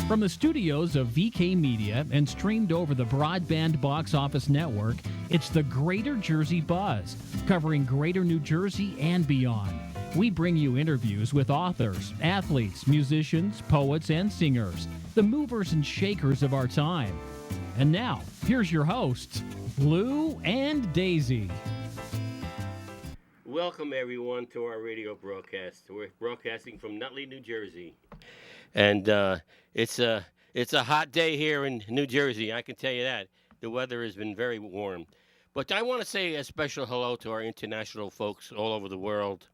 From the studios of VK Media and streamed over the Broadband Box Office Network, it's the Greater Jersey Buzz, covering Greater New Jersey and beyond. We bring you interviews with authors, athletes, musicians, poets, and singers, the movers and shakers of our time. And now, here's your hosts, Lou and Daisy. Welcome, everyone, to our radio broadcast. We're broadcasting from Nutley, New Jersey. And it's a hot day here in New Jersey, I can tell you that. The weather has been very warm. But I want to say a special hello to our international folks all over the world.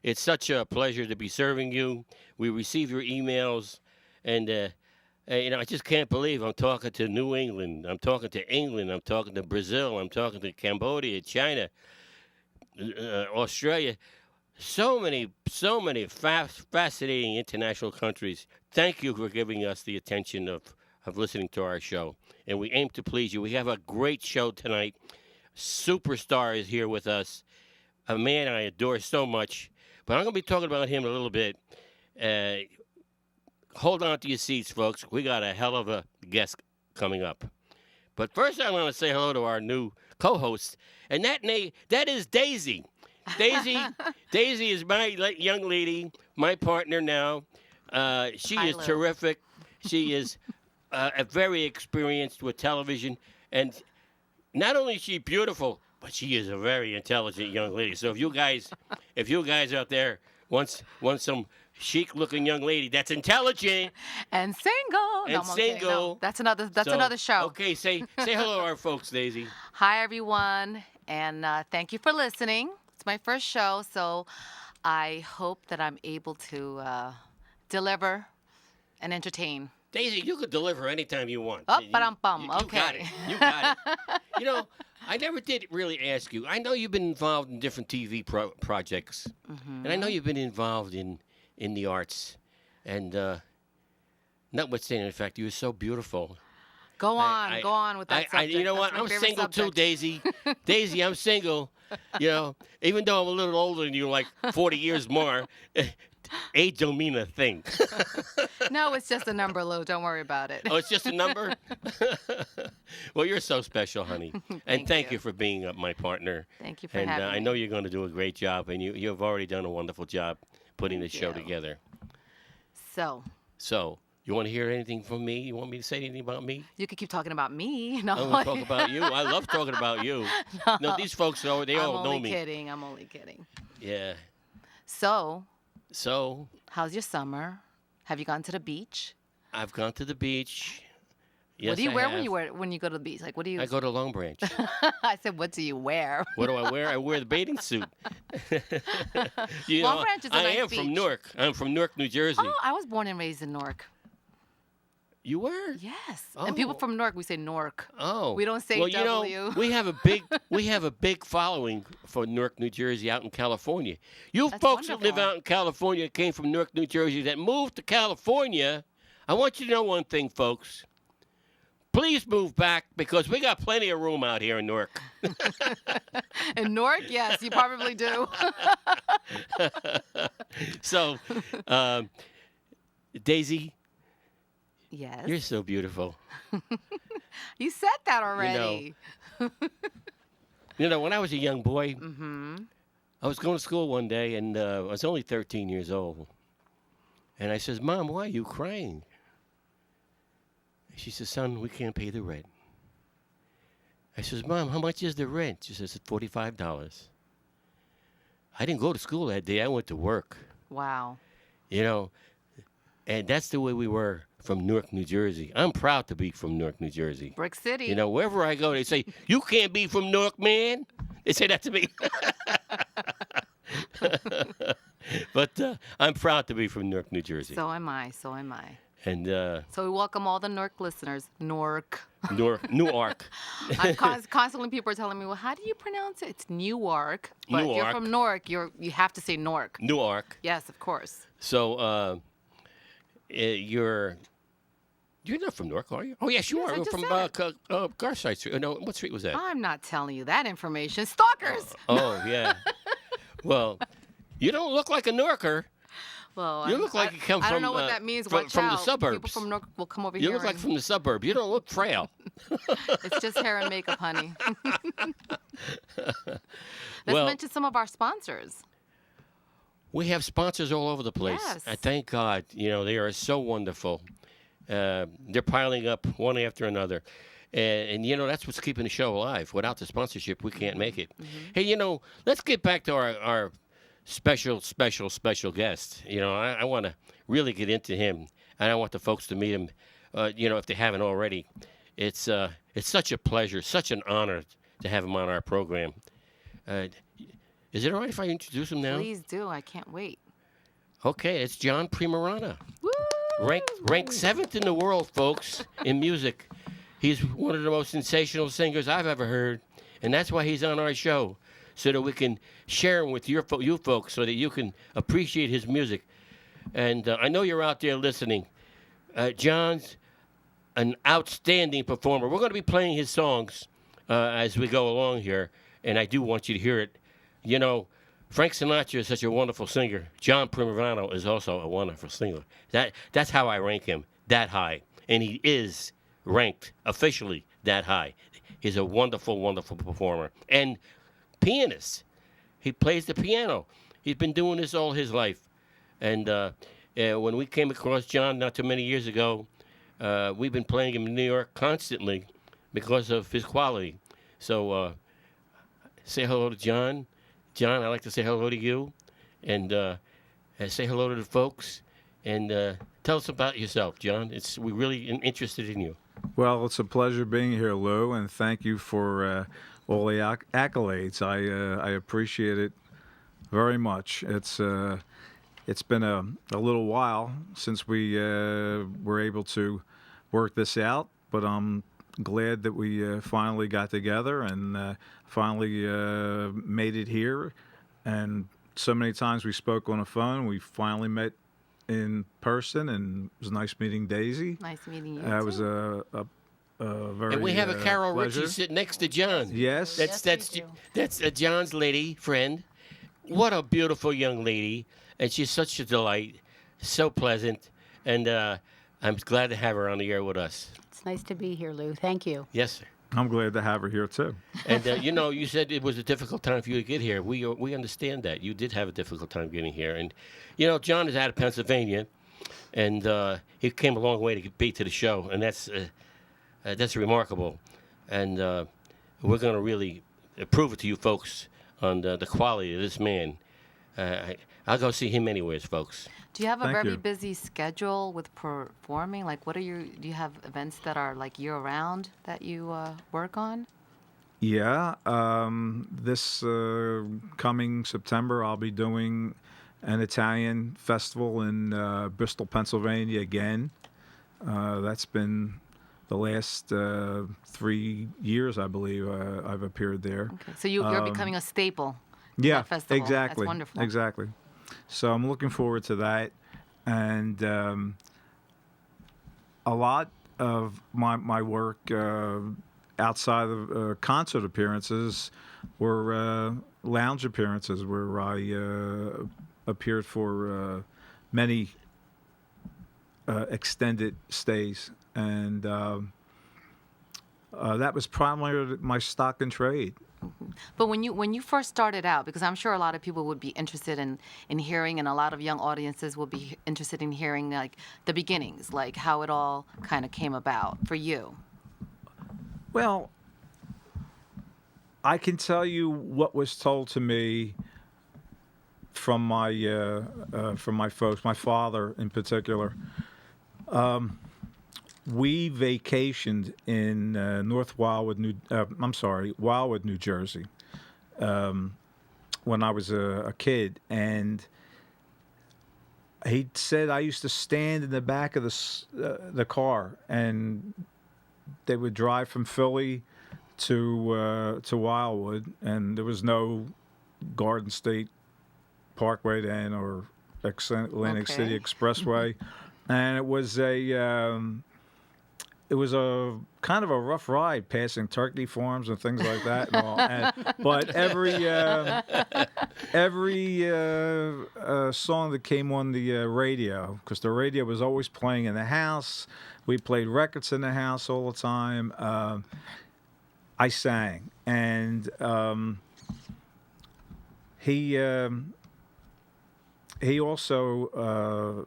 It's such a pleasure to be serving you. We receive your emails, and I just can't believe I'm talking to New England. I'm talking to England. I'm talking to Brazil. I'm talking to Cambodia, China, Australia. So many fascinating international countries. Thank you for giving us the attention of listening to our show. And we aim to please you. We have a great show tonight. Superstar is here with us. A man I adore so much. But I'm going to be talking about him a little bit. Hold on to your seats, folks. We got a hell of a guest coming up. But first I want to say hello to our new co-host. And that is Daisy. Daisy is my young lady, my partner now. She is terrific. She is very experienced with television, and not only is she beautiful, but she is a very intelligent young lady. So if you guys out there want some chic-looking young lady that's intelligent and single, No, that's another show. Okay, say hello to our folks, Daisy. Hi everyone, and thank you for listening. It's my first show, so I hope that I'm able to deliver and entertain. Daisy, you could deliver anytime you want. Oh, ba-dum-bum. Okay. You got it. I never did really ask you. I know you've been involved in different TV projects, and I know you've been involved in the arts. And notwithstanding the fact you're so beautiful. Go on with that subject. You know what? I'm single too, Daisy. Daisy, I'm single. Even though I'm a little older than you, like 40 years more, age don't mean a thing. No, it's just a number, Lou. Don't worry about it. Oh, it's just a number? Well, you're so special, honey. And thank you for being my partner. Thank you for having me. And I know you're going to do a great job, and you've already done a wonderful job putting this show together. So, you want to hear anything from me? You want me to say anything about me? You could keep talking about me. No, I want to talk about you. I love talking about you. No, these folks, they all know me. I'm only kidding. Yeah. So, how's your summer? Have you gone to the beach? I've gone to the beach. Yes, what do you wear when you go to the beach? Like, what do you? I go to Long Branch. I said, what do you wear? What do I wear? I wear the bathing suit. Long Branch is a nice beach. From Newark. I'm from Newark, New Jersey. Oh, I was born and raised in Newark. You were? Yes. Oh. And people from Newark, we say Newark. Oh. We don't say W. We have a big following for Newark, New Jersey out in California. You That's folks wonderful. that live out in California, came from Newark, New Jersey, that moved to California, I want you to know one thing, folks. Please move back, because we got plenty of room out here in Newark. In Newark? Yes, you probably do. So, Daisy. Yes. You're so beautiful. You said that already. When I was a young boy, I was going to school one day, and I was only 13 years old. And I says, Mom, why are you crying? She says, son, we can't pay the rent. I says, Mom, how much is the rent? She says, it's $45. I didn't go to school that day. I went to work. Wow. And that's the way we were from Newark, New Jersey. I'm proud to be from Newark, New Jersey. Brick City. Wherever I go, they say, you can't be from Newark, man. They say that to me. But I'm proud to be from Newark, New Jersey. So am I. And so we welcome all the Newark listeners. Newark. Newark. Constantly people are telling me, well, how do you pronounce it? It's Newark. But if you're from Newark, you have to say Newark. Newark. Yes, of course. So you're not from Newark, are you? Oh, yes, you are. You're from Garside Street. No, what street was that? I'm not telling you that information. Stalkers. Oh, yeah. Well, you don't look like a Newarker. Well, You look like you come I don't from, know what that means. from Watch the out. suburbs. People from North will come over You here. look like from the suburbs. You don't look frail. It's just hair and makeup, honey. Let's Well, mention some of our sponsors. we have sponsors all over the place. Yes. I thank God. They are so wonderful. They're piling up one after another. And that's what's keeping the show alive. Without the sponsorship, we can't make it. Hey, let's get back to our special guest. I want to really get into him, and I want the folks to meet him. If they haven't already, it's such a pleasure, such an honor to have him on our program. Is it all right if I introduce him now? Please do. I can't wait. Okay, it's John Primerano. Woo! Ranked 7th in the world, folks, in music. He's one of the most sensational singers I've ever heard, and that's why he's on our show, so that we can share him with you folks, so that you can appreciate his music. And I know you're out there listening. John's an outstanding performer. We're going to be playing his songs as we go along here, and I do want you to hear it. Frank Sinatra is such a wonderful singer. John Primerano is also a wonderful singer. That's how I rank him, that high. And he is ranked officially that high. He's a wonderful, wonderful performer. And pianist. He plays the piano. He's been doing this all his life. And when we came across John not too many years ago, we've been playing him in New York constantly because of his quality. So say hello to John. John, I'd like to say hello to you. And say hello to the folks. And tell us about yourself, John. We're really interested in you. Well, it's a pleasure being here, Lou, and thank you for all the accolades. I appreciate it very much. It's been a little while since we were able to work this out, but I'm glad that we finally got together and finally made it here. And so many times we spoke on the phone. We finally met in person, and it was nice meeting Daisy. Nice meeting you. It was a very And we have a Carol pleasure. Ritchie sitting next to John. Yes. That's John's lady friend. What a beautiful young lady, and she's such a delight, so pleasant, and I'm glad to have her on the air with us. It's nice to be here, Lou. Thank you. Yes, sir. I'm glad to have her here too. And you said it was a difficult time for you to get here. We understand that you did have a difficult time getting here, and John is out of Pennsylvania, and he came a long way to be to the show, and that's remarkable, and we're going to really prove it to you folks on the quality of this man. I'll go see him anyways, folks. Do you have a Thank very you. busy schedule with performing? Like, do you have events that are like year-round that you work on? Yeah. This coming September, I'll be doing an Italian festival in Bristol, Pennsylvania again. That's been the last 3 years, I believe, I've appeared there. Okay. So you're becoming a staple. Yeah, that festival. exactly. That's wonderful. Exactly. So I'm looking forward to that. And a lot of my work outside of concert appearances were lounge appearances where I appeared for many extended stays. And that was primarily my stock and trade. But when you first started out, because I'm sure a lot of people would be interested in hearing, and a lot of young audiences will be interested in hearing like the beginnings, like how it all kind of came about for you. Well, I can tell you what was told to me from my folks, my father in particular. We vacationed in Wildwood, New Jersey, when I was a kid, and he said I used to stand in the back of the car, and they would drive from Philly to Wildwood, and there was no Garden State Parkway then or Atlantic City Expressway, and it was it was a kind of a rough ride passing turkey farms and things like that. And all. But every song that came on the radio, because the radio was always playing in the house, we played records in the house all the time. I sang, and he also.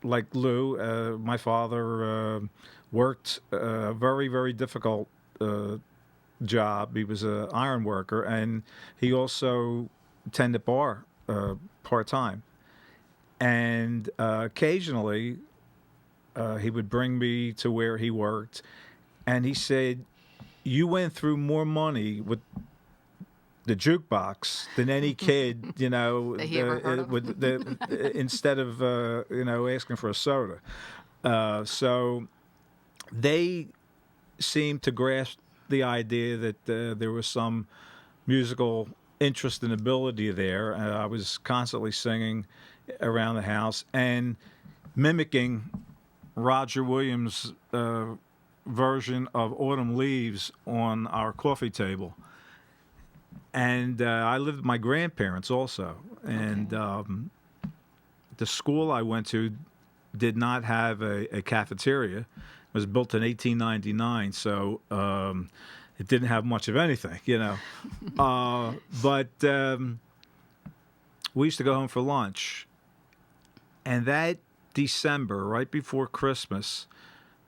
Like Lou, my father worked a very, very difficult job. He was an iron worker, and he also tended bar part-time. And occasionally, he would bring me to where he worked, and he said, "You went through more money with the jukebox than any kid, That he ever heard of. instead of asking for a soda." So they seemed to grasp the idea that there was some musical interest and ability there. I was constantly singing around the house and mimicking Roger Williams' version of Autumn Leaves on our coffee table. And I lived with my grandparents also. And the school I went to did not have a cafeteria. It was built in 1899, so it didn't have much of anything, But we used to go home for lunch. And that December, right before Christmas,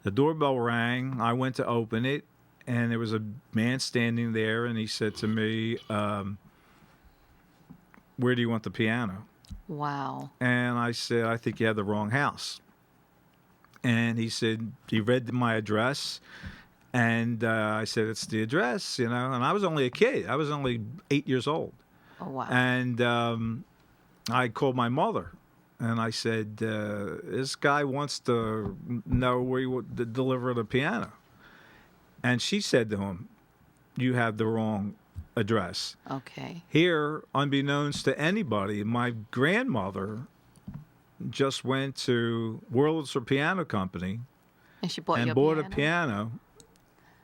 the doorbell rang. I went to open it. And there was a man standing there, and he said to me, "Where do you want the piano?" Wow. And I said, "I think you have the wrong house." And he said, he read my address, and I said, "It's the address," And I was only a kid. I was only 8 years old. Oh, wow. And I called my mother, and I said, "This guy wants to know where you would deliver the piano." And she said to him, "You have the wrong address." Okay. Here, unbeknownst to anybody, my grandmother just went to Wurlitzer Piano Company And she bought and you bought a a piano,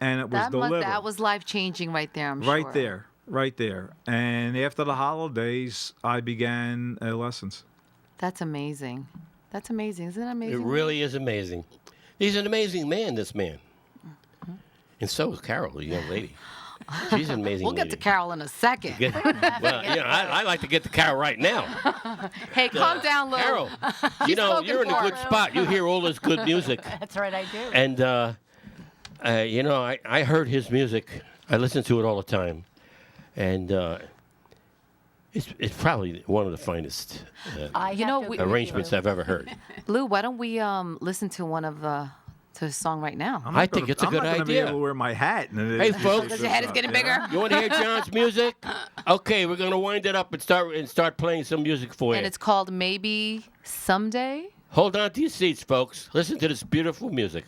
and it was delivered. That was life-changing right there, I'm sure. Right there. And after the holidays, I began lessons. That's amazing. That's amazing. Isn't it amazing? It really is amazing. He's an amazing man, this man. And so is Carol, the young lady. She's an amazing We'll get to Carol in a second. I like to get to Carol right now. Hey, calm down, Lou. Carol, She's spoken you're in a for. good spot. You hear all this good music. That's right, I do. And, I heard his music. I listen to it all the time. And it's probably one of the finest arrangements I've ever heard. Lou, why don't we listen to one of to a song right now? I think it's a good I'm not going to be idea. able to wear my hat. Hey, folks. Because your head is getting bigger. You want to hear John's music? Okay, we're going to wind it up and start playing some music for you. And it's called Maybe Someday. Hold on to your seats, folks. Listen to this beautiful music.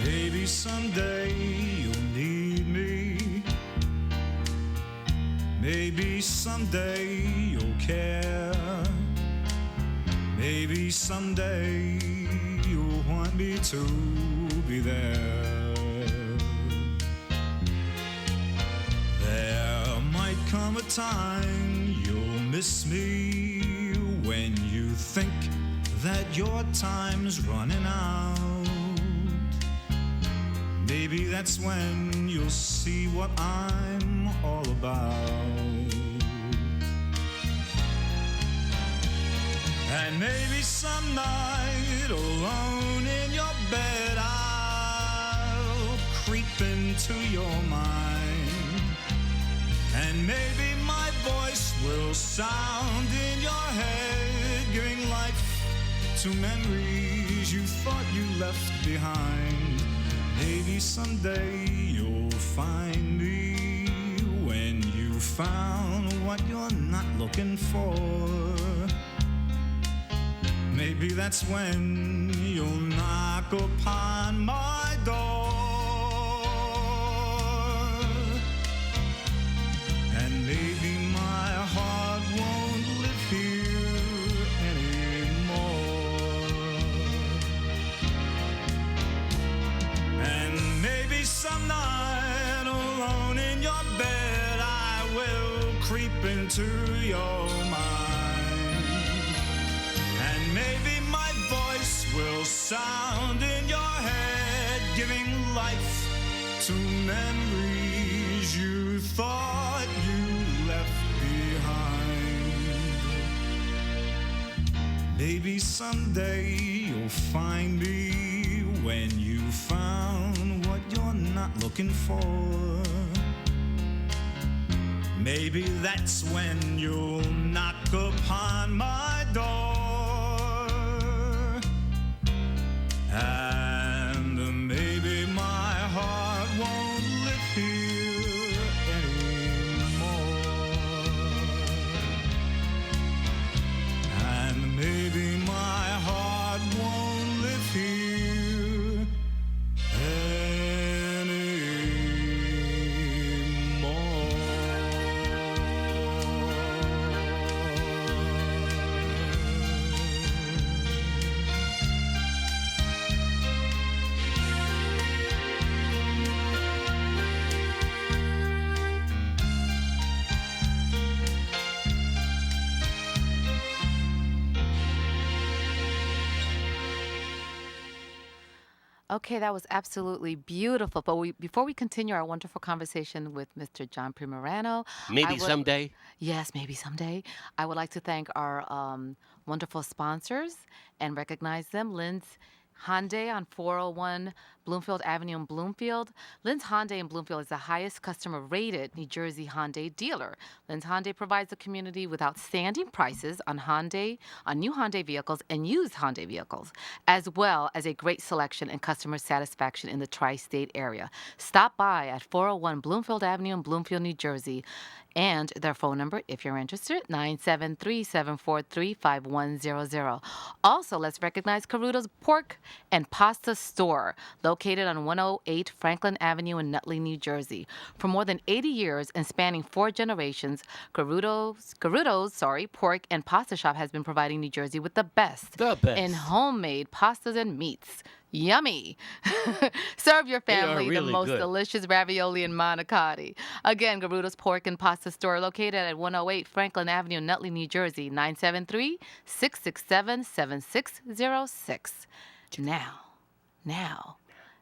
Maybe someday you'll need me. Maybe someday you'll care. Maybe someday you'll want me to be there. There might come a time you'll miss me when you think that your time's running out. Maybe that's when you'll see what I'm all about. And maybe some night alone in your bed I'll creep into your mind. And maybe my voice will sound in your head, giving life to memories you thought you left behind. Maybe someday you'll find me when you found what you're not looking for. Maybe that's when you'll knock upon my door. creep into your mind. And maybe my voice will sound in your head, giving life to memories you thought you left behind. Maybe someday you'll find me when you found what you're not looking for. Maybe that's when you'll knock upon my door. And maybe my heart won't live here anymore. And maybe my heart won't live here Okay, that was absolutely beautiful. But before we continue our wonderful conversation with Mr. John Primerano, Maybe someday. yes, maybe someday, I would like to thank our wonderful sponsors and recognize them. Lynn's Hyundai on 401 Bloomfield Avenue in Bloomfield. Lynn's Hyundai in Bloomfield is the highest customer-rated New Jersey Hyundai dealer. Lynn's Hyundai provides the community with outstanding prices on new Hyundai vehicles and used Hyundai vehicles, as well as a great selection and customer satisfaction in the tri-state area. Stop by at 401 Bloomfield Avenue in Bloomfield, New Jersey. And their phone number, if you're interested, 973-743-5100. Also, let's recognize Caruto's Pork and Pasta Store, located on 108 Franklin Avenue in Nutley, New Jersey. For more than 80 years and spanning 4 generations, Caruto's Pork and Pasta Shop has been providing New Jersey with the best in homemade pastas and meats. Yummy. Serve your family really the most good. delicious ravioli and manicotti. Again, Garuda's Pork and Pasta Store, located at 108 Franklin Avenue, Nutley, New Jersey, 973-667-7606. Now,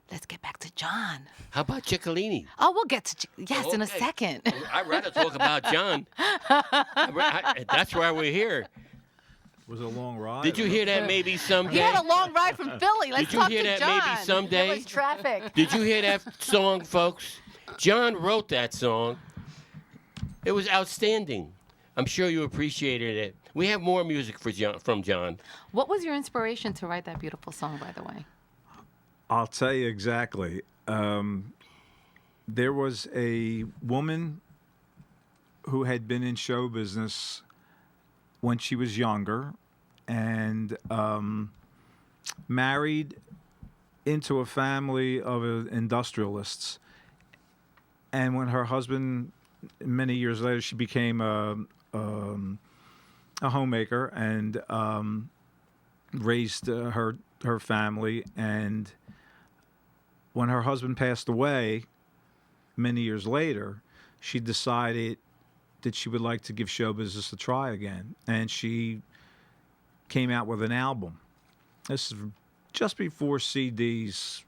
let's get back to John. How about Ciccolini? Oh, we'll get to in a Okay. second. I'd rather talk about John. That's why we're here. Was it a long ride? Did you hear that maybe someday? He had a long ride from Philly. Let's Did you talk hear to that John. maybe someday? There was traffic. Did you hear that song, folks? John wrote that song. It was outstanding. I'm sure you appreciated it. We have more music from John. What was your inspiration to write that beautiful song, by the way? I'll tell you exactly. There was a woman who had been in show business when she was younger and married into a family of industrialists. And when her husband, many years later, she became a homemaker and raised her family. And when her husband passed away, many years later, she decided that she would like to give show business a try again. And she came out with an album. This is just before CDs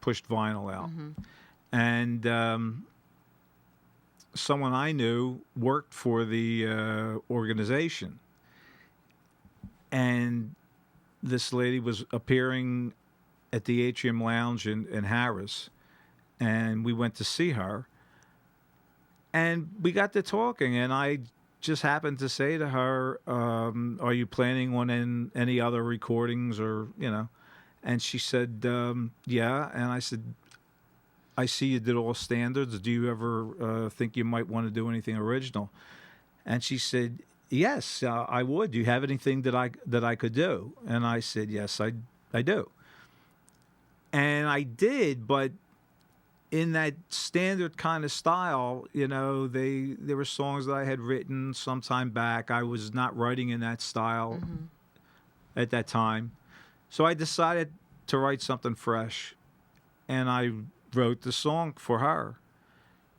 pushed vinyl out. Mm-hmm. And someone I knew worked for the organization. And this lady was appearing at the Atrium Lounge in Harris. And we went to see her. And we got to talking, and I just happened to say to her, are you planning on any other recordings or, you know? And she said, yeah. And I said, I see you did all standards. Do you ever think you might want to do anything original? And she said, yes, I would. Do you have anything that I could do? And I said, yes, I do. And I did, but in that standard kind of style, you know, there were songs that I had written some time back. I was not writing in that style at that time. So I decided to write something fresh, and I wrote the song for her.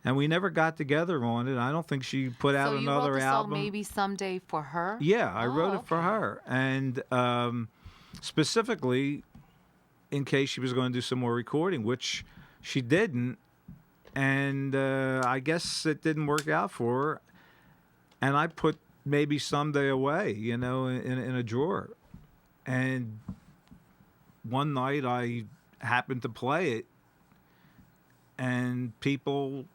and we never got together on it. I don't think she put out So you another wrote the album. song Maybe Someday for her? Yeah, I wrote it for okay. her, and specifically in case she was going to do some more recording, which she didn't, and I guess it didn't work out for her. And I put Maybe Someday away, in a drawer. And one night I happened to play it, and people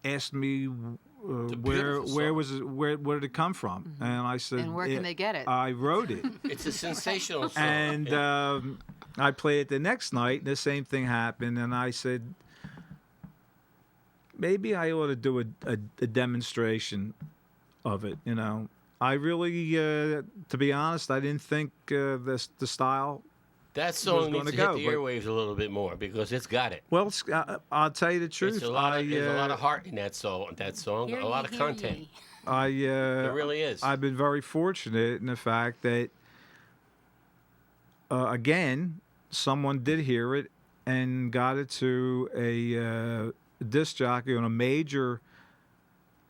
asked me where did it come from, Mm-hmm. and I said, And where can they get it? I wrote it. It's a sensational song. And I played it the next night, and the same thing happened, and I said, maybe I ought to do a demonstration of it, I really, to be honest, I didn't think the style. That song gonna needs to go, hit the but- airwaves a little bit more because it's got it. Well, I'll tell you the truth. There's a lot of heart in that song. Hear A lot ye, of hear content. ye. It really is. I've been very fortunate in the fact that, again, someone did hear it and got it to a disc jockey on a major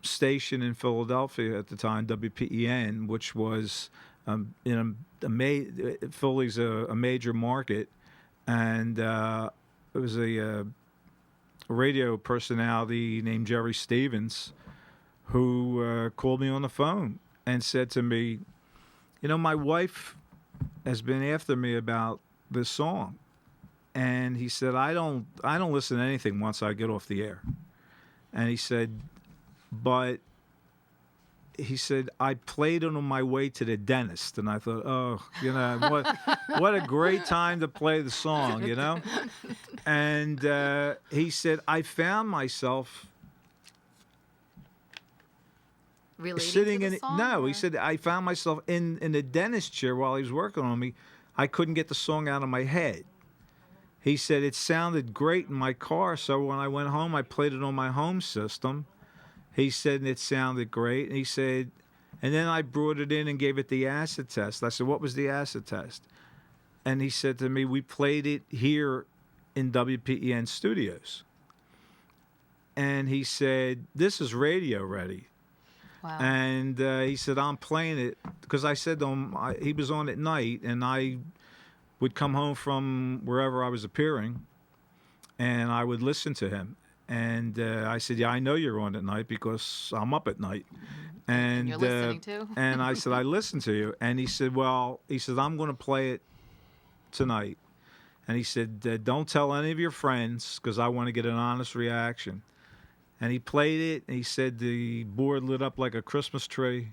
station in Philadelphia at the time, WPEN, which was Philly's a major market, and it was a radio personality named Jerry Stevens who called me on the phone and said to me, my wife has been after me about this song, and he said, I don't listen to anything once I get off the air, and he said, but he said, I played it on my way to the dentist, and I thought, what a great time to play the song, And he said, I found myself Relating sitting to in the it. song, No, or- he said, I found myself in the dentist chair while he was working on me. I couldn't get the song out of my head. He said, it sounded great in my car, so when I went home, I played it on my home system. He said, and it sounded great. And he said, and then I brought it in and gave it the acid test. I said, what was the acid test? And he said to me, we played it here in WPEN studios. And he said, this is radio ready. Wow. And he said, I'm playing it, because I said to him, he was on at night, and I would come home from wherever I was appearing, and I would listen to him. And I said, yeah, I know you're on at night because I'm up at night. And you're listening too? And I said, I listen to you. And he said, I'm going to play it tonight. And he said, don't tell any of your friends because I want to get an honest reaction. And he played it, and he said the board lit up like a Christmas tree.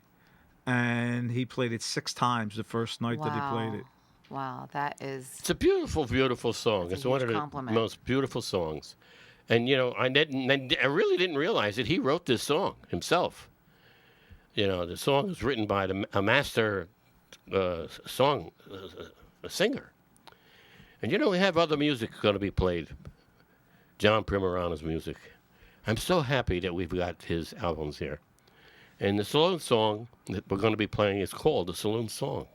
And he played it 6 times the first night that he played it. Wow, that is. It's a beautiful, beautiful song. That's a It's one of huge the compliment. most beautiful songs. And, I really didn't realize that he wrote this song himself. The song was written by a master singer. And, we have other music going to be played. John Primerano's music. I'm so happy that we've got his albums here. And the Saloon Song that we're going to be playing is called the Saloon Song.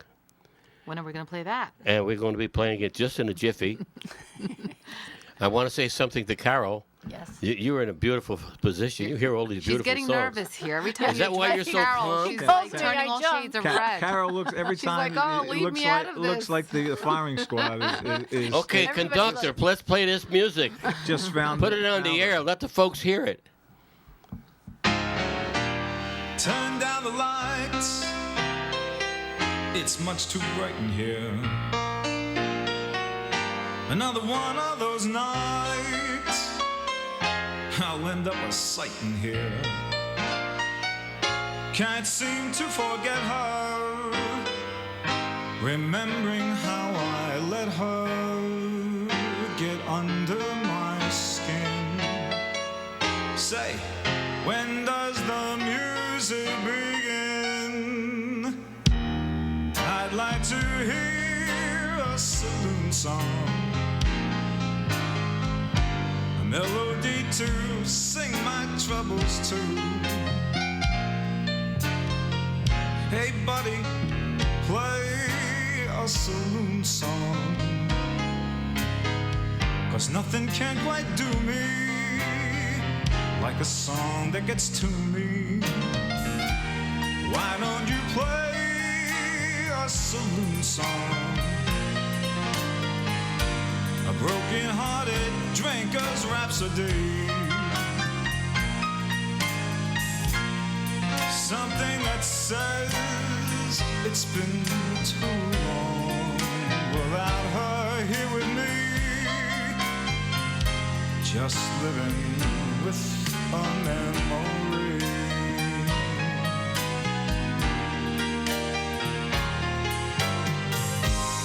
When are we going to play that? And we're going to be playing it just in a jiffy. I want to say something to Carol. Yes. You're in a beautiful position. You hear all these She's beautiful getting songs. nervous here. Every time Is that you why touch you're so Carol, plump? she's Okay. like Told me turning I all jumped. shades of red. Carol looks every time. like, "Oh, it leave looks me like out of looks this." like the firing squad is Okay, Everybody's conductor, like- let's play this music. just found. Put it on the air. Let the folks hear it. Turn down the lights. It's much too bright in here. Another one of those nights. I'll end up a sight in here. Can't seem to forget her. Remembering how I let her get under my skin. Say, when does the music begin? I'd like to hear a saloon song, a melody to sing my troubles to. Hey buddy, play a saloon song, 'cause nothing can quite do me like a song that gets to me. Why don't you play a saloon song? A broken-hearted drinker's rhapsody. Something that says it's been too long without her here with me. Just living with a memory.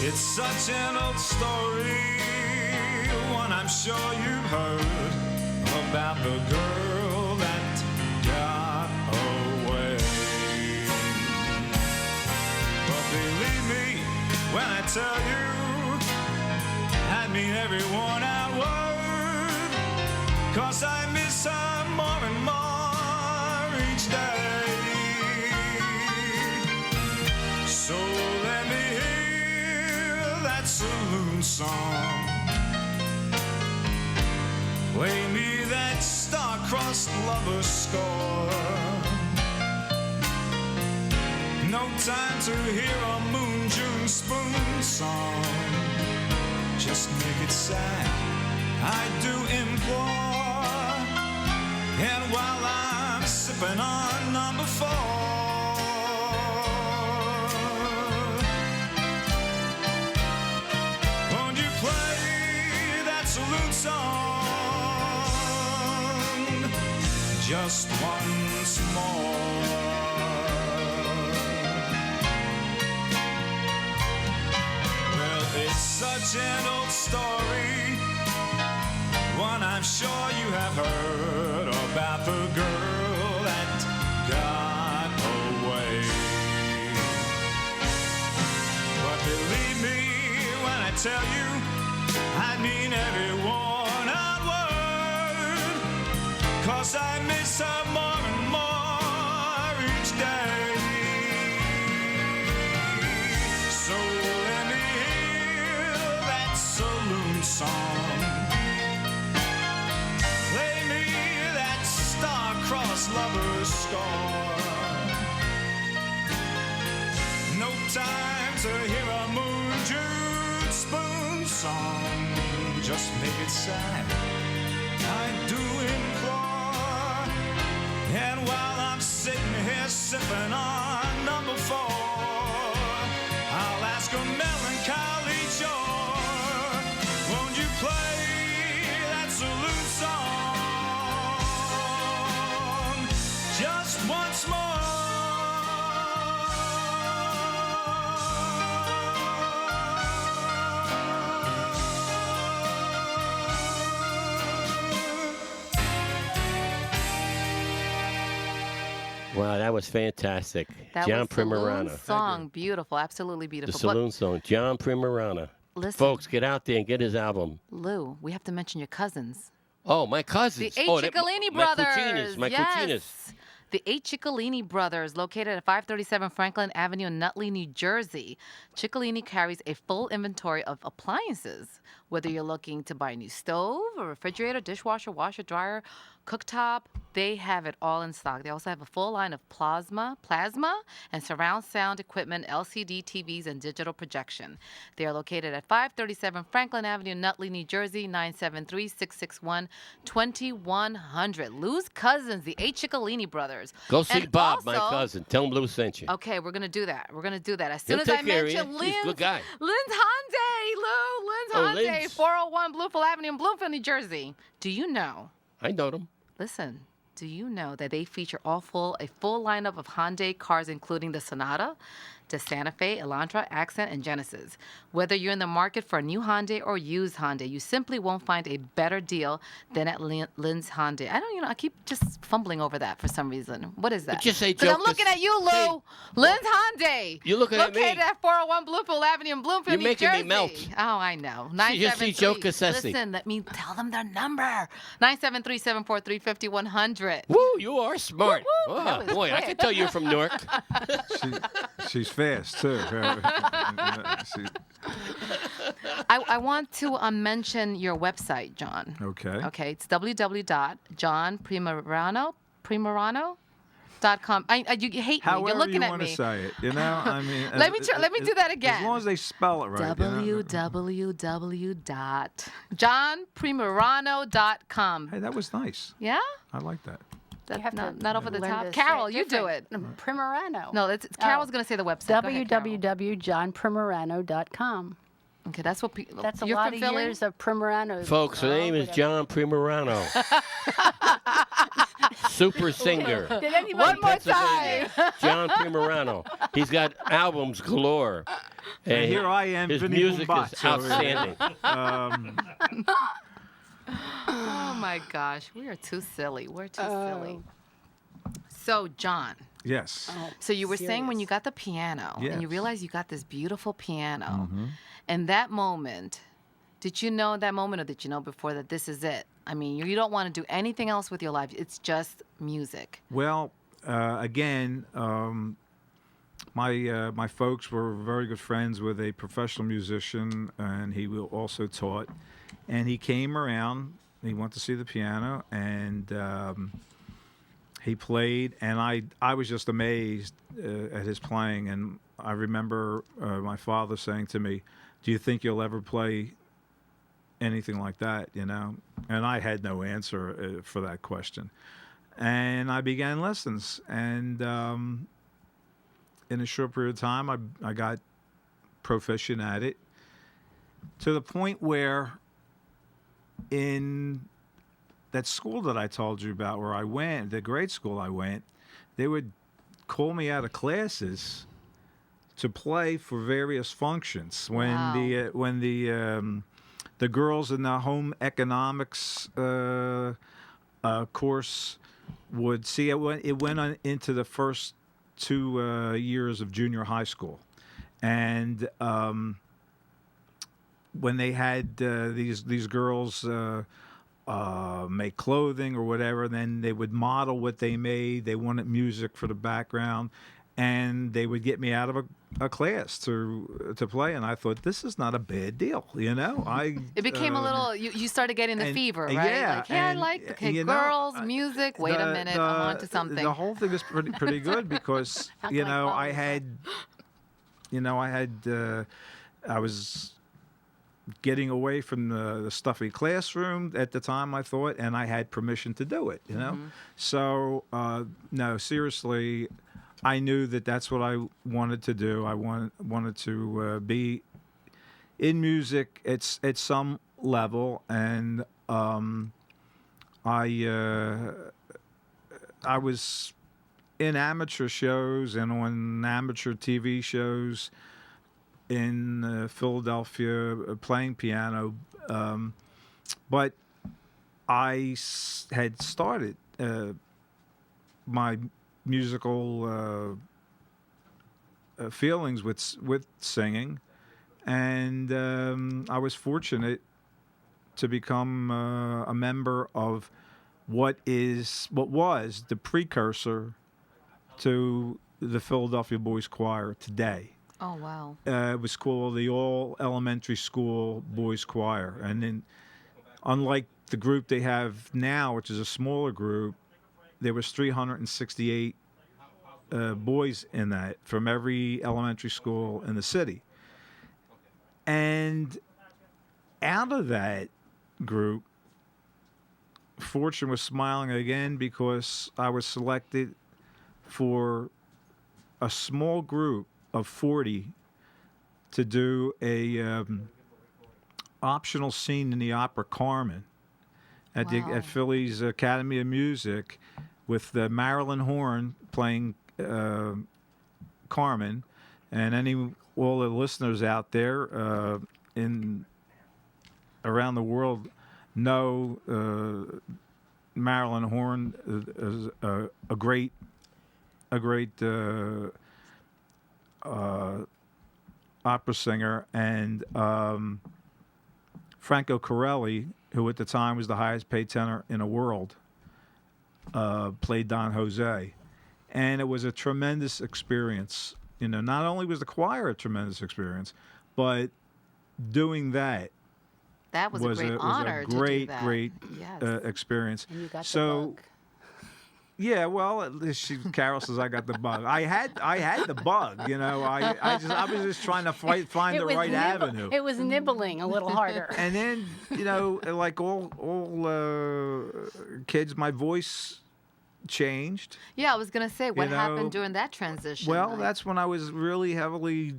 It's such an old story, one I'm sure you've heard, about the girl that got away. But believe me when I tell you, I mean every worn-out word, 'cause I miss her more and more each day. So let me hear that saloon song. Play me that star-crossed lover score. No time to hear a Moon June spoon song. Just make it sad, I do implore. And while I'm sipping on number 4, won't you play that saloon song just once more? Well, it's such an old story, one I'm sure you have heard, about the girl that got away. But believe me when I tell you, I mean every worn-out word, 'cause I miss her more and more each day. So let me hear that saloon song. Play me that star-crossed lover's score. No time to hear a Moon June spoon song. Just make it sad, I do implore. And while I'm sitting here sipping on number 4, I'll ask a melancholy chore. Won't you play that saloon song just once more? Wow, that was fantastic. That John was Saloon Primerano. Song, beautiful, absolutely The beautiful. Saloon Song, John Primerano. Listen. Folks, get out there and get his album. Lou, we have to mention your cousins. Oh, my cousins. The oh, Cicciolini my brothers. Cucinas, my yes. Cucinas. The Cicciolini brothers, located at 537 Franklin Avenue in Nutley, New Jersey. Cicciolini carries a full inventory of appliances. Whether you're looking to buy a new stove, a refrigerator, dishwasher, washer, dryer, cooktop, they have it all in stock. They also have a full line of plasma, and surround sound equipment, LCD TVs, and digital projection. They are located at 537 Franklin Avenue, Nutley, New Jersey, 973-661-2100. Lou's cousins, the Cicciolini brothers. Go see And Bob, my also- cousin. Tell him Lou sent you. Okay, we're going to do that. We're going to do that. As soon He'll as I take care of you. mention He's a Lynn's, good guy. Lynn's Hyundai, Lou. Lynn's Oh, Hyundai, Lynn's. 401 Bloomfield Avenue in Bloomfield, New Jersey. Do you know? I know them. Listen, do you know that they feature a full lineup of Hyundai cars, including the Sonata, the Santa Fe, Elantra, Accent, and Genesis? Whether you're in the market for a new Hyundai or used Hyundai, you simply won't find a better deal than at Lynn's Hyundai. I keep just fumbling over that for some reason. What is that? Just say Because Joe I'm looking Cas- at you, Lou. Hey. Lynn's Hyundai. You're looking at me. Located at 401 Bloomfield Avenue in Bloomfield, You're New making me Jersey. melt. Oh, I know. You just see Joe Casesi. Listen, let me tell them their number. 973-743-5100. Woo, you are smart. Woo, woo. Oh, That was boy, I quick. can tell you're from Newark. She's fast too. See, I want to mention your website, John. okay. Okay, it's www.johnprimerano.com. You hate me. However You're looking you at want me. to say it, you know. I mean, Let me do that again. As long as they spell it right. You know? www.johnprimerano.com. Hey, that was nice. Yeah? I like that. You have to Not over the learn top. to say Carol, it you do it. different. Primerano. No, Carol's going to say the website. Go ahead, Carol. www.johnprimerano.com. Okay, that's what people. That's a You're lot from of Philly? years of Primerano. Folks, her name is John Primerano. Super singer. Did anybody One more Pennsylvania. John Primerano. He's got albums galore. And here I am, His Vinny music Boombatz is over here. outstanding. Oh my gosh, we are too silly. We're too silly. So, John, Yes. so you were saying when you got the piano and you Yes. realized you got this beautiful piano, and that moment, did you know that moment or did you know before that this is it? I mean, you don't want to do anything else with your life. It's just music. Well, again, my folks were very good friends with a professional musician, and he also taught. And he came around. He went to see the piano, and he played. And I was just amazed at his playing. And I remember my father saying to me, "Do you think you'll ever play anything like that?" You know, and I had no answer for that question. And I began lessons, and in a short period of time, I got proficient at it, to the point where in that school that I told you about where I went, the grade school I went, they would call me out of classes to play for various functions. When Wow. the girls in the home economics course would see it went on into the first 2 years of junior high school, and when they had these girls make clothing or whatever, then they would model what they made. They wanted music for the background, and they would get me out of a class to play. And I thought, this is not a bad deal, you know. It became a little. You started getting the and- fever, right? yeah, Like, I and, like you know, girls, music. Wait a minute, I'm on to something. The whole thing was pretty good because Sounds you like know fun. I was getting away from the stuffy classroom at the time, I thought, and I had permission to do it, you know. So no, seriously, I knew that that's what I wanted to do. I wanted to be in music at some level, and I was in amateur shows and on amateur TV shows in Philadelphia playing piano, but I had started my musical feelings with singing, and I was fortunate to become a member of what was the precursor to the Philadelphia Boys Choir today. Oh wow. It was called the All Elementary School Boys Choir, and then, unlike the group they have now, which is a smaller group, there was 368 boys in that from every elementary school in the city. And out of that group, fortune was smiling again, because I was selected for a small group of 40 to do a optional scene in the opera Carmen at Wow. at Philly's Academy of Music, with Marilyn Horne playing Carmen. And all the listeners out there in around the world know Marilyn Horne is a great opera singer, and Franco Corelli, who at the time was the highest paid tenor in the world, played Don Jose, and it was a tremendous experience You know, not only was the choir a tremendous experience, but doing that That was a great honor was a great, to do that. great Yes. experience. And you got the So, bug. yeah, well, at least Carol says I got the bug. I had the bug. You know, I was just trying to find the right avenue. It was nibbling a little harder. And then, you know, like all kids, my voice changed. Yeah, I was gonna say, what know, happened during that transition? Well, Like, that's when I was really heavily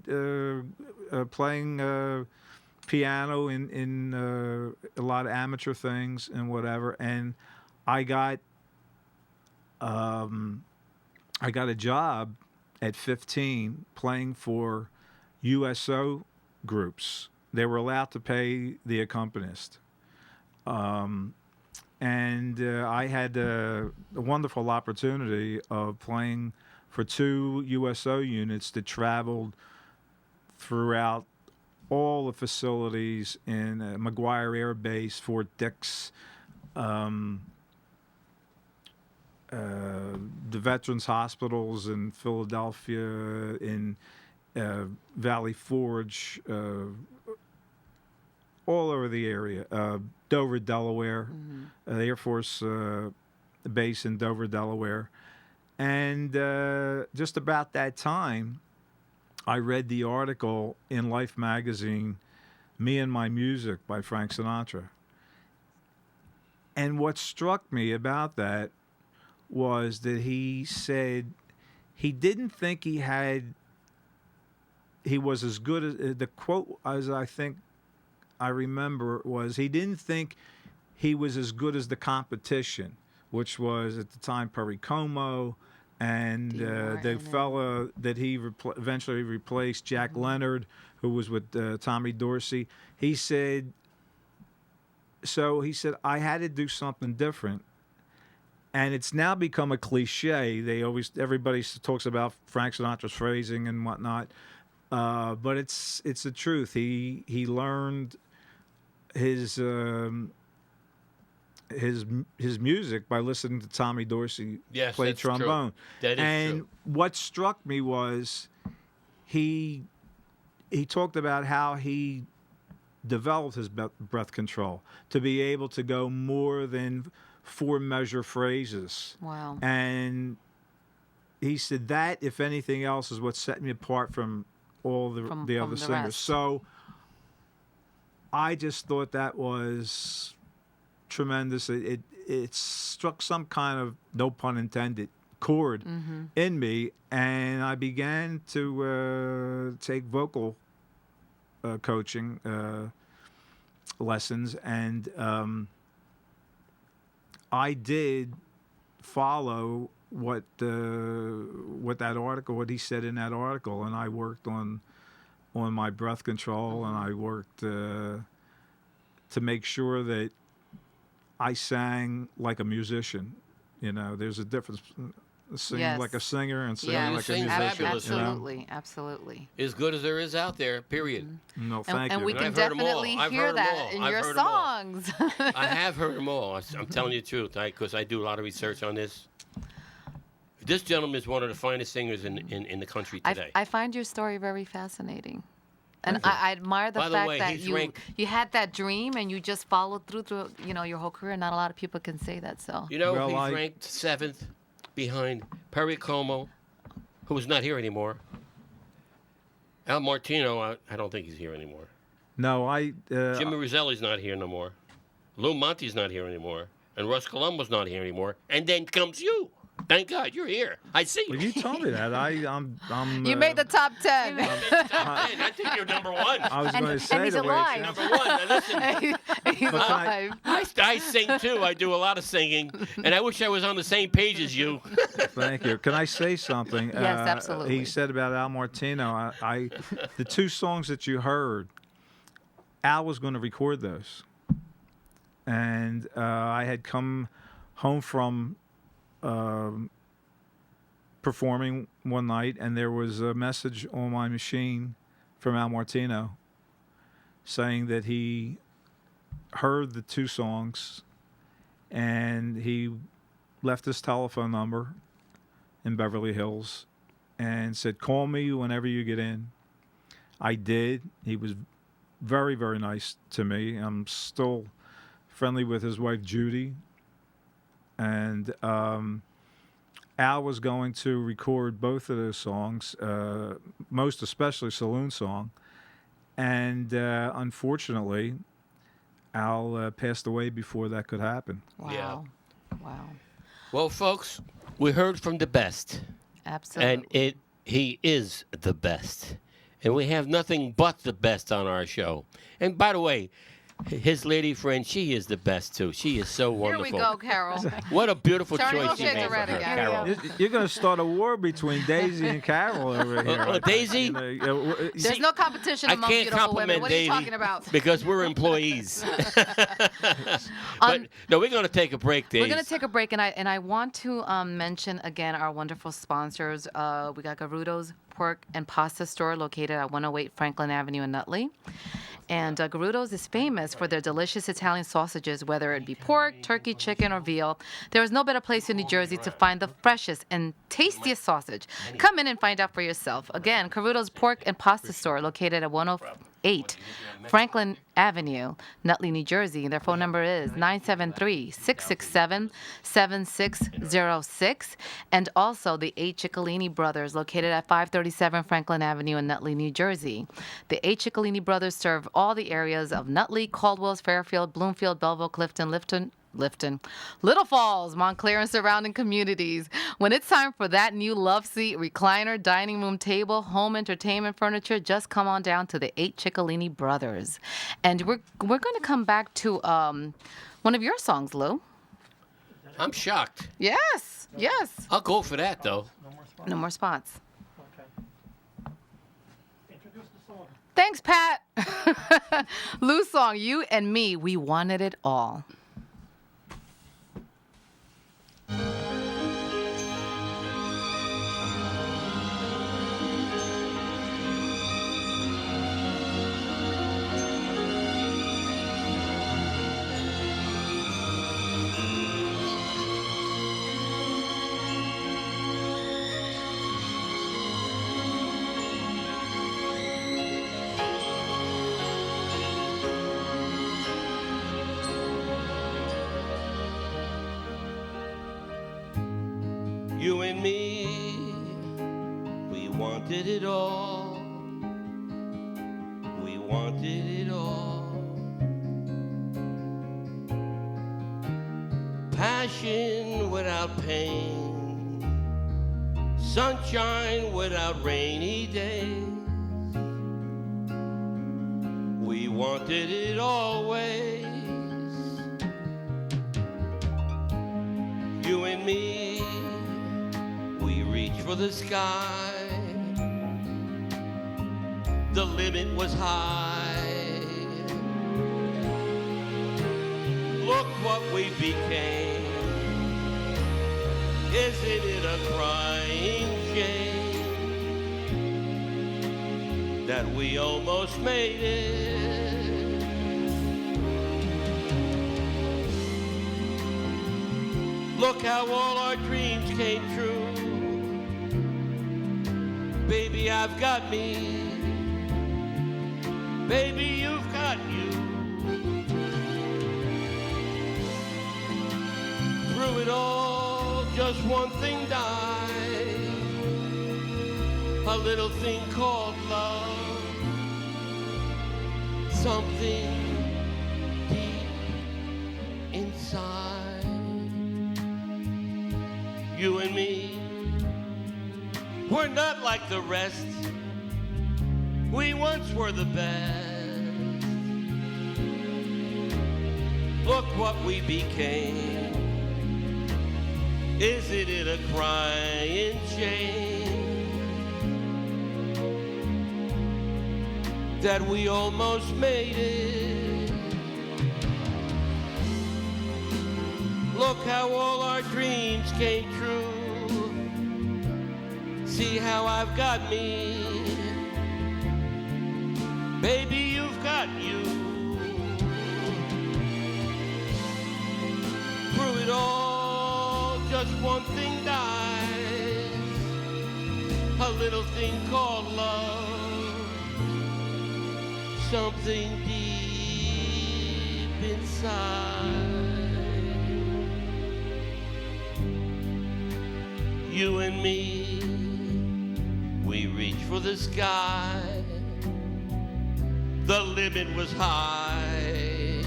playing piano in a lot of amateur things and whatever. And I got a job at 15 playing for USO groups. They were allowed to pay the accompanist. And I had a wonderful opportunity of playing for 2 USO units that traveled throughout all the facilities in McGuire Air Base, Fort Dix, the Veterans Hospitals in Philadelphia, in Valley Forge, all over the area. Dover, Delaware, the Air Force base in Dover, Delaware. And just about that time, I read the article in Life magazine, Me and My Music by Frank Sinatra. And what struck me about that was that he said he didn't think he was as good as, the quote as I think I remember was, he didn't think he was as good as the competition, which was at the time Perry Como and the fella that he eventually replaced, Jack Leonard, who was with Tommy Dorsey. He said, I had to do something different. And it's now become a cliche. Everybody talks about Frank Sinatra's phrasing and whatnot, but it's the truth. He learned his music by listening to Tommy Dorsey play that's trombone. True. That is true. What struck me was he talked about how he developed his breath control to be able to go more than 4-measure phrases. wow. And he said that, if anything else, is what set me apart from all the other singers. rest. So I just thought that was tremendous. It struck some kind of, no pun intended, chord in me, and I began to take vocal coaching lessons, and I did follow what he said in that article, and I worked on my breath control, and I worked to make sure that I sang like a musician. You know, there's a difference singing like a singer and singing like a sing musician. fabulous, you know? Absolutely, absolutely. As good as there is out there, period. No, thank And you. we can I've heard 'em all. definitely I've hear heard 'em that all. in I've your heard 'em all. songs. I have heard them all. I'm telling you the truth, because I do a lot of research on this. This gentleman is one of the finest singers in the country today. I find your story very fascinating. And I admire the By the fact way, that he's you ranked- had that dream and you just followed through your whole career. Not a lot of people can say that. So You know, Well, he's ranked 7th behind Perry Como, who's not here anymore. Al Martino, I don't think he's here anymore. No, Jimmy Roselli's not here no more. Lou Monte's not here anymore. And Russ Columbo's not here anymore. And then comes you. Thank God you're here. I see you. well, you told me that. I'm you made the top 10. I think you're number 1. I was going to say he's the way it alive. sounds. Number 1. Now listen, He's But alive. I sing too. I do a lot of singing, and I wish I was on the same page as you. Thank you. Can I say something? Yes, absolutely. He said about Al Martino. The 2 songs that you heard, Al was going to record those, and I had come home from performing one night, and there was a message on my machine from Al Martino saying that he heard the 2 songs, and he left his telephone number in Beverly Hills, and said, "Call me whenever you get in." I did. He was very, very nice to me. I'm still friendly with his wife, Judy. And Al was going to record both of those songs, most especially Saloon Song. And unfortunately, Al passed away before that could happen. Wow. Wow. Well, folks, we heard from the best. Absolutely. And he is the best. And we have nothing but the best on our show. And by the way, his lady friend, she is the best too. She is so wonderful. Here we go, Carol. What a beautiful Charlie, choice go you shake made the for red her, again. Carol. You're going to start a war between Daisy and Carol over here. Daisy? There's no competition I among can't beautiful women. compliment What are you Daisy talking about? because we're employees. But no, we're going to take a break, Daisy. We're going to take a break, and I want to mention again our wonderful sponsors. We got Garudo's Pork and Pasta Store located at 108 Franklin Avenue in Nutley. And Garudo's is famous for their delicious Italian sausages, whether it be pork, turkey, chicken, or veal. There is no better place in New Jersey to find the freshest and tastiest sausage. Come in and find out for yourself. Again, Garudo's Pork and Pasta Store located at 108 Franklin Avenue, Nutley, New Jersey. Their phone number is 973-667-7606. And also the 8 Cicciolini Brothers, located at 537 Franklin Avenue in Nutley, New Jersey. The 8 Cicciolini Brothers serve all the areas of Nutley, Caldwell, Fairfield, Bloomfield, Belleville, Clifton, Little Falls, Montclair, and surrounding communities. When it's time for that new love seat, recliner, dining room table, home entertainment furniture, just come on down to the 8 Cicciolini Brothers. And we're going to come back to one of your songs, Lou. I'm shocked. Yes. I'll go for that, though. No more spots. Thanks, Pat. Lou's song, You and Me, We Wanted It All. You and me, we wanted it all. We wanted it all. Passion without pain, sunshine without rainy days. We wanted it always. You and me, we reached for the sky. The limit was high. Look what we became. Isn't it a crying shame that we almost made it? Look how all our dreams came true. Baby, I've got me. Baby, you've got you. Through it all, just one thing died. A little thing called love. Something deep inside. You and me, we're not like the rest. We once were the best. Look what we became. Isn't it a crying shame that we almost made it? Look how all our dreams came true. See how I've got me. Baby, you've got you. Through it all, just one thing dies. A little thing called love, something deep inside. You and me, we reached for the sky. The limit was high.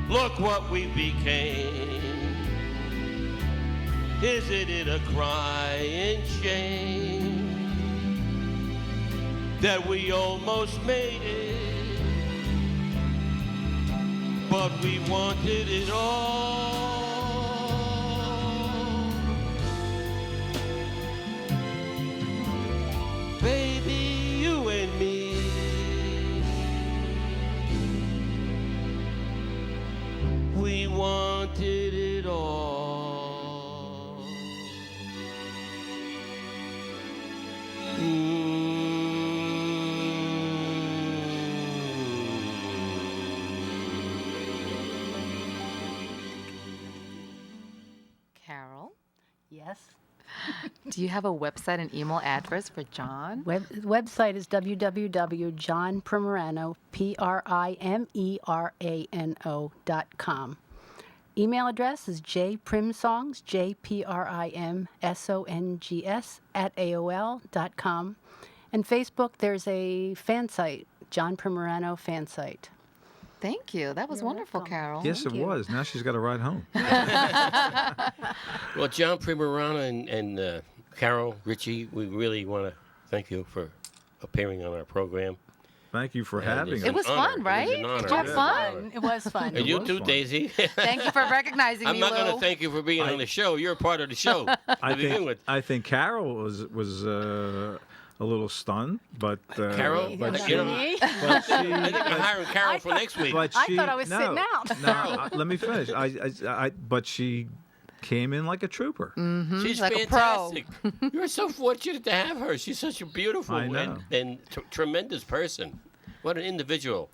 Look what we became. Isn't it a crying shame that we almost made it, but we wanted it all? Baby, you and me, we wanted it all. Carol, Yes. do you have a website and email address for John? Website is www.johnprimerano.com. Email address is jprimsongs, jprimsongs @AOL.com. And Facebook, there's a fan site, John Primerano fan site. Thank you. That was You're wonderful, welcome. Carol. Yes, it you. was. Now she's got to ride home. Well, John Primerano and Carol, Richie, we really want to thank you for appearing on our program. Thank you for And having it's us. It was an honor. fun, right? It was an honor. Did you have Yeah. fun? It was fun. And you was too, fun. Daisy. Thank you for recognizing I'm me, not Lou. going to thank you for being on the show. You're a part of the show to begin with. I think Carol was a little stunned, but Carol? but Not you know, me. but I think I'm hiring Carol for next week. but I she, thought I was no, sitting out. No, let me finish. But she came in like a trooper. She's like a pro. fantastic. You're so fortunate to have her. She's such a beautiful I know. and tremendous person. What an individual.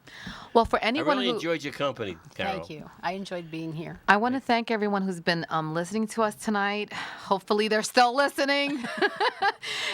Well, for I anyone really who enjoyed your company, Carol. Thank you. I enjoyed being here. I want to thank everyone who's been listening to us tonight. Hopefully, they're still listening.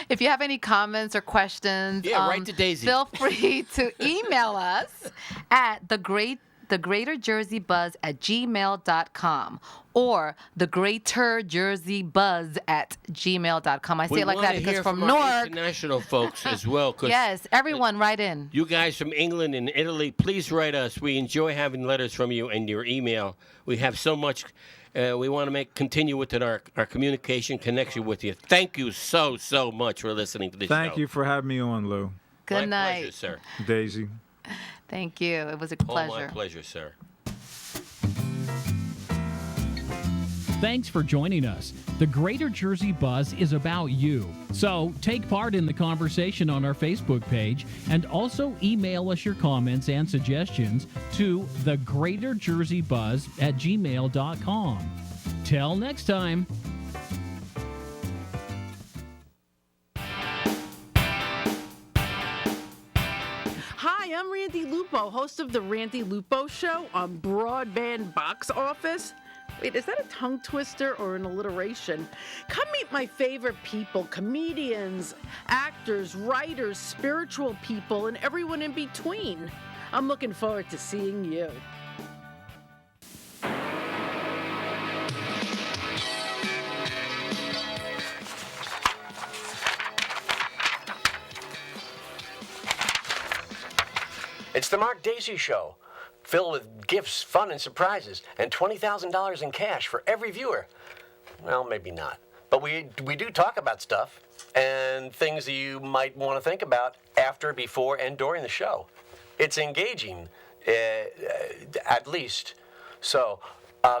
If you have any comments or questions, Yeah, write to Daisy. Feel free to email us at thegreaterjerseybuzz@gmail.com or thegreaterjerseybuzz@gmail.com. I say We it like wanna that because hear from our Newark, international folks as well. 'Cause yes, everyone write in. you guys from England and Italy, please write us. We enjoy having letters from you and your email. We have so much. We want to continue with our communication connection with you. Thank you so much for listening to this show. Thank you for having me on, Lou. Good My night. pleasure, sir. Daisy. Thank you. It was a Oh, pleasure. my pleasure, sir. Thanks for joining us. The Greater Jersey Buzz is about you. So take part in the conversation on our Facebook page and also email us your comments and suggestions to thegreaterjerseybuzz@gmail.com. Till next time. Hi, I'm Randy Lupo, host of The Randy Lupo Show on Broadband Box Office. Wait, is that a tongue twister or an alliteration? Come meet my favorite people, comedians, actors, writers, spiritual people, and everyone in between. I'm looking forward to seeing you. It's the Mark Daisy Show, filled with gifts, fun, and surprises, and $20,000 in cash for every viewer. Well, maybe not. But we do talk about stuff and things that you might want to think about after, before, and during the show. It's engaging, at least. So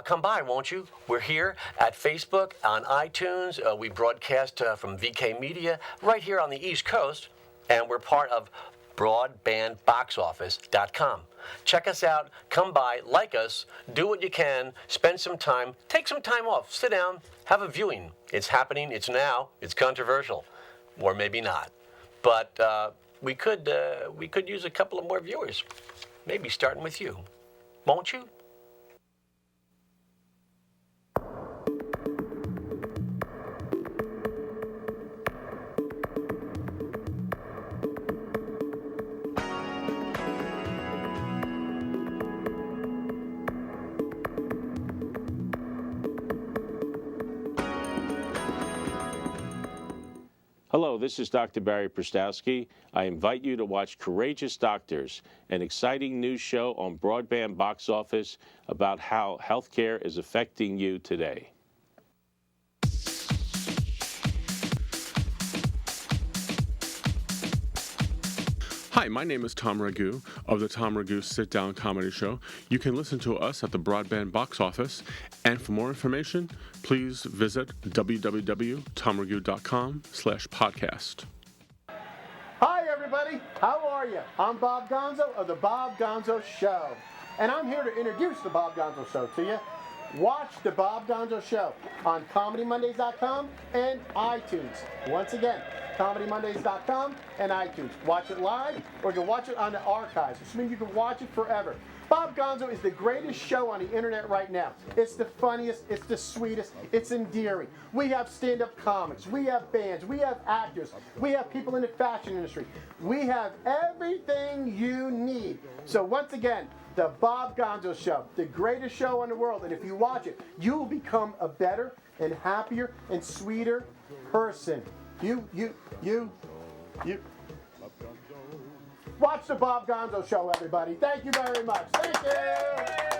come by, won't you? We're here at Facebook, on iTunes. We broadcast from VK Media right here on the East Coast, and we're part of broadbandboxoffice.com. Check us out, come by, like us, do what you can, spend some time, take some time off, sit down, have a viewing. It's happening, it's now, it's controversial, or maybe not. But we could use a couple of more viewers, maybe starting with you. Won't you? Hello, this is Dr. Barry Prstowski. I invite you to watch Courageous Doctors, an exciting new show on Broadband Box Office about how healthcare is affecting you today. Hi, my name is Tom Ragu of the Tom Ragu Sit Down Comedy Show. You can listen to us at the Broadband Box Office, and for more information, please visit www.tomragu.com/podcast. Hi, everybody. How are you? I'm Bob Gonzo of the Bob Gonzo Show, and I'm here to introduce the Bob Gonzo Show to you. Watch the Bob Gonzo Show on ComedyMondays.com and iTunes. Once again, ComedyMondays.com and iTunes. Watch it live, or you can watch it on the archives, which means you can watch it forever. Bob Gonzo is the greatest show on the internet right now. It's the funniest, it's the sweetest, it's endearing. We have stand-up comics, we have bands, we have actors, we have people in the fashion industry. We have everything you need. So once again, the Bob Gonzo Show, the greatest show in the world. And if you watch it, you will become a better and happier and sweeter person. You. Watch the Bob Gonzo Show, everybody. Thank you very much. Thank you.